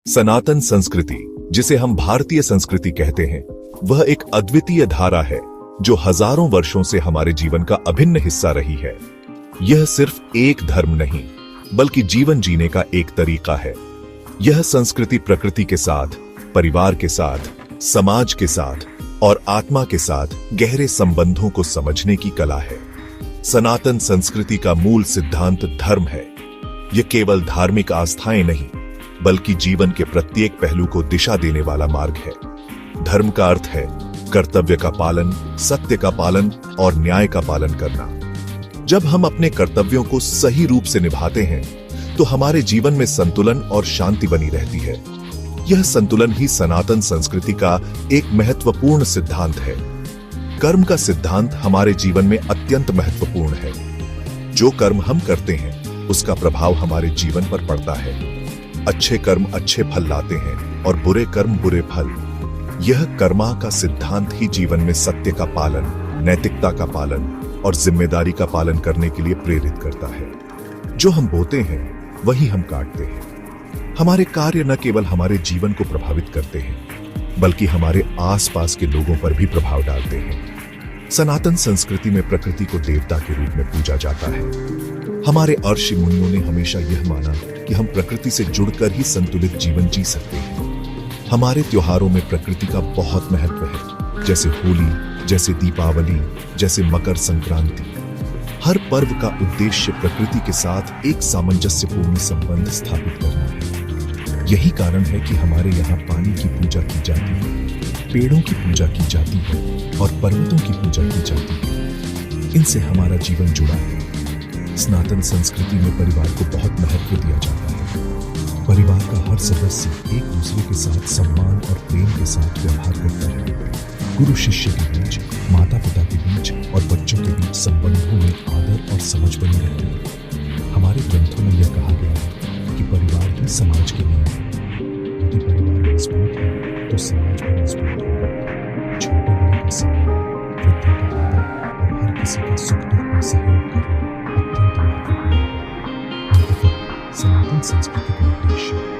सनातन संस्कृति, जिसे हम भारतीय संस्कृति कहते हैं, वह एक अद्वितीय धारा है जो हजारों वर्षों से हमारे जीवन का अभिन्न हिस्सा रही है। यह सिर्फ एक धर्म नहीं, बल्कि जीवन जीने का एक तरीका है। यह संस्कृति प्रकृति के साथ, परिवार के साथ, समाज के साथ और आत्मा के साथ गहरे संबंधों को समझने की कला है। सनातन संस्कृति का मूल सिद्धांत धर्म है। यह केवल धार्मिक आस्थाएं नहीं, बल्कि जीवन के प्रत्येक पहलू को दिशा देने वाला मार्ग है। धर्म का अर्थ है कर्तव्य का पालन, सत्य का पालन और न्याय का पालन करना। जब हम अपने कर्तव्यों को सही रूप से निभाते हैं, तो हमारे जीवन में संतुलन और शांति बनी रहती है। यह संतुलन ही सनातन संस्कृति का एक महत्वपूर्ण सिद्धांत है। कर्म का सिद्धांत हमारे जीवन में अत्यंत महत्वपूर्ण है। जो कर्म हम करते हैं, उसका प्रभाव हमारे जीवन पर पड़ता है। अच्छे कर्म अच्छे फल लाते हैं और बुरे कर्म बुरे फल। यह कर्मा का सिद्धांत ही जीवन में सत्य का पालन, नैतिकता का पालन और जिम्मेदारी का पालन करने के लिए प्रेरित करता है। जो हम बोते हैं, वही हम काटते हैं। हमारे कार्य न केवल हमारे जीवन को प्रभावित करते हैं, बल्कि हमारे आसपास के लोगों पर भी प्रभाव डालते हैं। सनातन संस्कृति में प्रकृति को देवता के रूप में पूजा जाता है। हमारे ऋषि मुनियों ने हमेशा यह माना कि हम प्रकृति से जुड़कर ही संतुलित जीवन जी सकते हैं। हमारे त्योहारों में प्रकृति का बहुत महत्व है, जैसे होली, जैसे दीपावली, जैसे मकर संक्रांति। हर पर्व का उद्देश्य प्रकृति के साथ एक सामंजस्यपूर्ण संबंध स्थापित करना है। यही कारण है कि हमारे यहाँ पानी की पूजा की जाती है, पेड़ों की पूजा की जाती है और पर्वतों की पूजा की जाती है। इनसे हमारा जीवन जुड़ा है। सनातन संस्कृति में परिवार को बहुत महत्व दिया जाता है। परिवार का हर सदस्य एक दूसरे के साथ सम्मान और प्रेम के साथ व्यवहार करता है। गुरु शिष्य के बीच, माता पिता के बीच और बच्चों के बीच संबंधों में आदर और समझ बनी रहती है। हमारे ग्रंथों में यह कहा गया है कि परिवार ही समाज की नींव है। यदि परिवार मजबूत है, तो समाज भी मजबूत होगा। छोटे बड़े का सम्मान, वृद्धों का आदर और हर किसी का सुख दुख में सहयोग करना अत्यंत महत्वपूर्ण है। सनातन संस्कृति का उद्देश्य